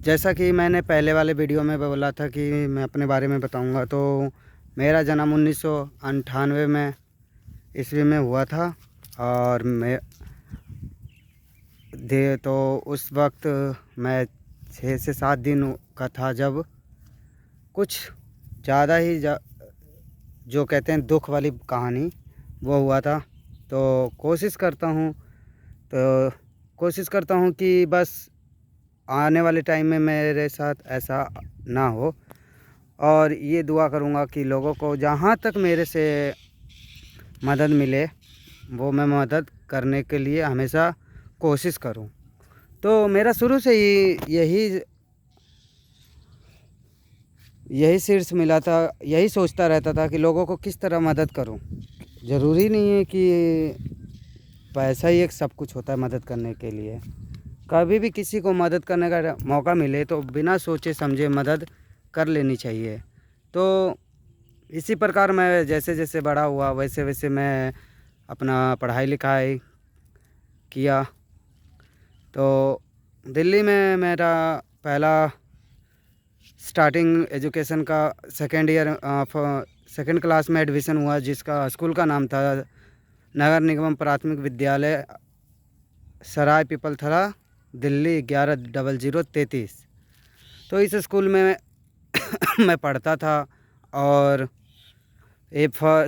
जैसा कि मैंने पहले वाले वीडियो में बोला था कि मैं अपने बारे में बताऊंगा, तो मेरा जन्म 1998 में ईस्वी में हुआ था। और मैं तो उस वक्त मैं 6 से 7 दिन का था, जब कुछ ज़्यादा ही जो कहते हैं दुख वाली कहानी वो हुआ था। तो कोशिश करता हूँ कि बस आने वाले टाइम में मेरे साथ ऐसा ना हो, और ये दुआ करूँगा कि लोगों को जहाँ तक मेरे से मदद मिले वो मैं मदद करने के लिए हमेशा कोशिश करूँ। तो मेरा शुरू से ही यही शीर्ष मिला था, यही सोचता रहता था कि लोगों को किस तरह मदद करूं। ज़रूरी नहीं है कि पैसा ही एक सब कुछ होता है मदद करने के लिए। कभी भी किसी को मदद करने का मौका मिले तो बिना सोचे समझे मदद कर लेनी चाहिए। तो इसी प्रकार मैं जैसे जैसे बड़ा हुआ वैसे वैसे मैं अपना पढ़ाई लिखाई किया। तो दिल्ली में मेरा पहला स्टार्टिंग एजुकेशन का सेकेंड क्लास में एडमिशन हुआ, जिसका स्कूल का नाम था नगर निगम प्राथमिक विद्यालय, सराय पीपलथला, दिल्ली 110033। तो इस स्कूल में मैं पढ़ता था। और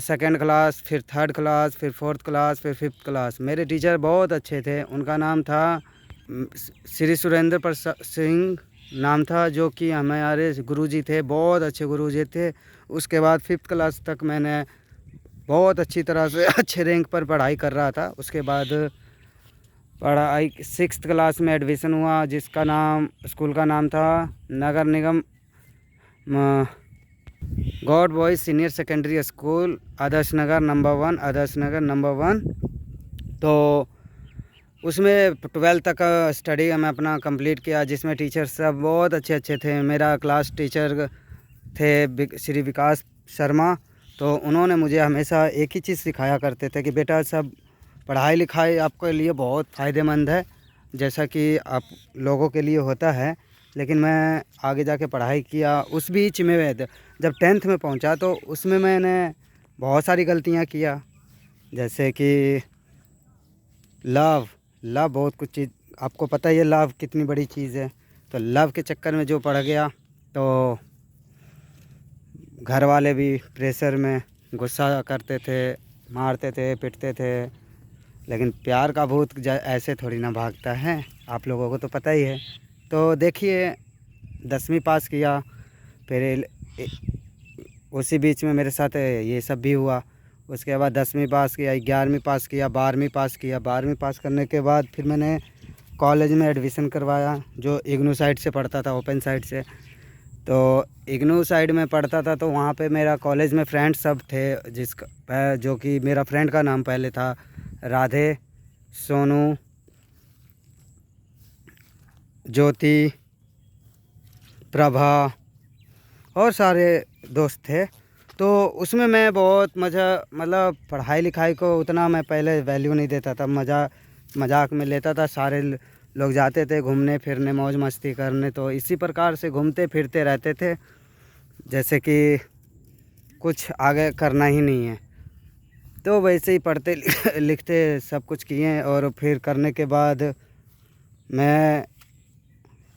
सेकेंड क्लास, फिर थर्ड क्लास, फिर फोर्थ क्लास, फिर फिफ्थ क्लास। मेरे टीचर बहुत अच्छे थे। उनका नाम था श्री सुरेंद्र प्रसाद सिंह नाम था, जो कि हमारे गुरुजी थे, बहुत अच्छे गुरुजी थे। उसके बाद फिफ्थ क्लास तक मैंने बहुत अच्छी तरह से अच्छे रैंक पर पढ़ाई कर रहा था। उसके बाद पढ़ाई सिक्स्थ क्लास में एडमिशन हुआ, जिसका नाम स्कूल का नाम था नगर निगम गॉड boys senior secondary school, Adarsh Nagar number 1। तो उसमें 12th तक स्टडी मैं अपना कंप्लीट किया, जिसमें टीचर सब बहुत अच्छे अच्छे थे। मेरा क्लास टीचर थे श्री विकास शर्मा। तो उन्होंने मुझे हमेशा एक ही चीज़ सिखाया करते थे कि बेटा, सब पढ़ाई लिखाई आपके लिए बहुत फ़ायदेमंद है, जैसा कि आप लोगों के लिए होता है। लेकिन मैं आगे जाके पढ़ाई किया। उस बीच में जब 10th में पहुंचा तो उसमें मैंने बहुत सारी गलतियां किया, जैसे कि लव बहुत कुछ चीज़, आपको पता ही है लव कितनी बड़ी चीज़ है। तो लव के चक्कर में जो पड़ गया, तो घर वाले भी प्रेशर में गुस्सा करते थे, मारते थे, पिटते थे। लेकिन प्यार का भूत ऐसे थोड़ी ना भागता है, आप लोगों को तो पता ही है। तो देखिए, 10वीं पास किया, फिर उसी बीच में मेरे साथ ये सब भी हुआ। उसके बाद 10वीं पास किया, 11वीं पास किया, 12वीं पास किया। 12वीं पास करने के बाद फिर मैंने कॉलेज में एडमिशन करवाया, जो इग्नू साइड से पढ़ता था, ओपन साइड से। तो इग्नू साइड में पढ़ता था, तो वहाँ पे मेरा कॉलेज में फ्रेंड सब थे, जो कि मेरा फ्रेंड का नाम पहले था राधे, सोनू, ज्योति, प्रभा, और सारे दोस्त थे। तो उसमें मैं बहुत मज़ा, मतलब पढ़ाई लिखाई को उतना मैं पहले वैल्यू नहीं देता था, मजाक में लेता था। सारे लोग जाते थे घूमने फिरने, मौज मस्ती करने, तो इसी प्रकार से घूमते फिरते रहते थे, जैसे कि कुछ आगे करना ही नहीं है। तो वैसे ही पढ़ते लिखते सब कुछ किए। और फिर करने के बाद मैं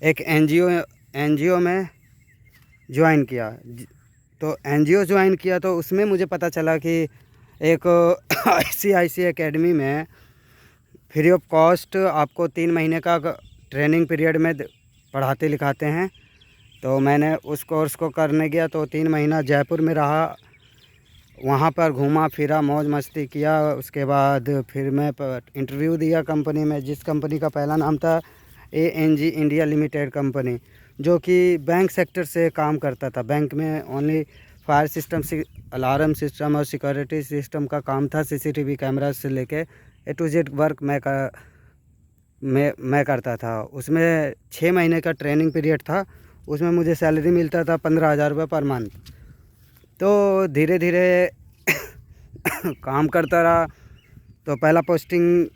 एक एनजीओ में ज्वाइन किया। तो एनजीओ ज्वाइन किया, तो उसमें मुझे पता चला कि एक ICIC एकेडमी में फ्री ऑफ कॉस्ट आपको 3 महीने का ट्रेनिंग पीरियड में पढ़ाते लिखाते हैं। तो मैंने उस कोर्स को करने गया, तो 3 महीना जयपुर में रहा, वहाँ पर घूमा फिरा, मौज मस्ती किया। उसके बाद फिर मैं इंटरव्यू दिया कंपनी में, जिस कंपनी का पहला नाम था ANG इंडिया लिमिटेड कंपनी, जो कि बैंक सेक्टर से काम करता था। बैंक में only fire system, alarm system और सिक्योरिटी सिस्टम का काम था। CCTV कैमरा से लेके A to Z वर्क मैं करता था। उसमें 6 महीने का ट्रेनिंग पीरियड था। उसमें मुझे सैलरी मिलता था 15,000 रुपये पर मंथ। तो धीरे धीरे काम करता रहा। तो पहला पोस्टिंग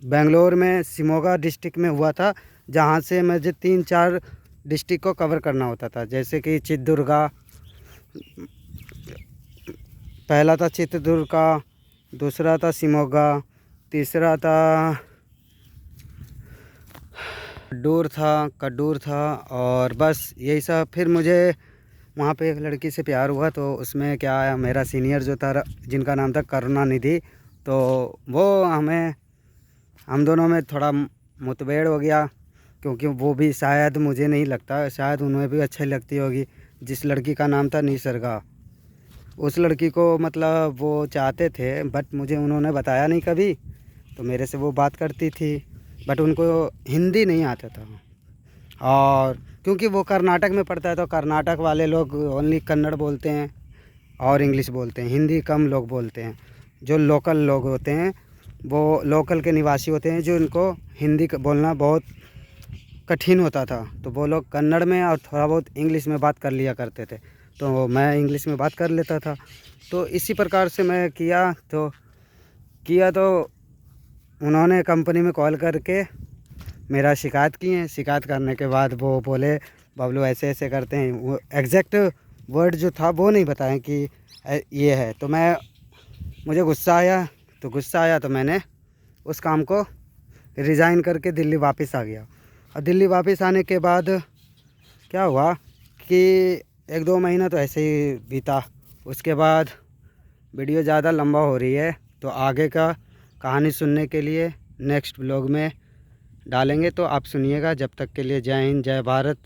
बेंगलोर में शिमोगा डिस्ट्रिक्ट में हुआ था, जहाँ से मुझे 3-4 डिस्ट्रिक्ट को कवर करना होता था। जैसे कि चित्रदुर्गा, पहला था चित्रदुर्गा, दूसरा था शिमोगा, तीसरा था कड्डूर था और बस यही सब। फिर मुझे वहाँ पे एक लड़की से प्यार हुआ, तो उसमें क्या है, मेरा सीनियर जो था जिनका नाम था करुणानिधि, तो वो हम दोनों में थोड़ा मुठभेड़ हो गया। क्योंकि वो भी शायद, मुझे नहीं लगता, शायद उन्हें भी अच्छी लगती होगी। जिस लड़की का नाम था निसर्गा, उस लड़की को मतलब वो चाहते थे, बट मुझे उन्होंने बताया नहीं कभी। तो मेरे से वो बात करती थी, बट उनको हिंदी नहीं आता था। और क्योंकि वो कर्नाटक में पड़ता है, तो कर्नाटक वाले लोग ओनली कन्नड़ बोलते हैं और इंग्लिश बोलते हैं, हिंदी कम लोग बोलते हैं। जो लोकल लोग होते हैं, वो लोकल के निवासी होते हैं, जो इनको हिंदी बोलना बहुत कठिन होता था, तो वो लोग कन्नड़ में और थोड़ा बहुत इंग्लिश में बात कर लिया करते थे। तो मैं इंग्लिश में बात कर लेता था। तो इसी प्रकार से मैं किया तो उन्होंने कंपनी में कॉल करके मेरा शिकायत की है। शिकायत करने के बाद वो बोले, बबलू ऐसे ऐसे करते हैं। वो एग्जैक्ट वर्ड जो था वो नहीं बताएं कि ये है। तो मुझे गुस्सा आया, तो मैंने उस काम को रिज़ाइन करके दिल्ली वापस आ गया। और दिल्ली वापस आने के बाद क्या हुआ कि 1-2 महीना तो ऐसे ही बीता। उसके बाद वीडियो ज़्यादा लंबा हो रही है, तो आगे का कहानी सुनने के लिए नेक्स्ट ब्लॉग में डालेंगे, तो आप सुनिएगा। जब तक के लिए जय हिंद, जय भारत।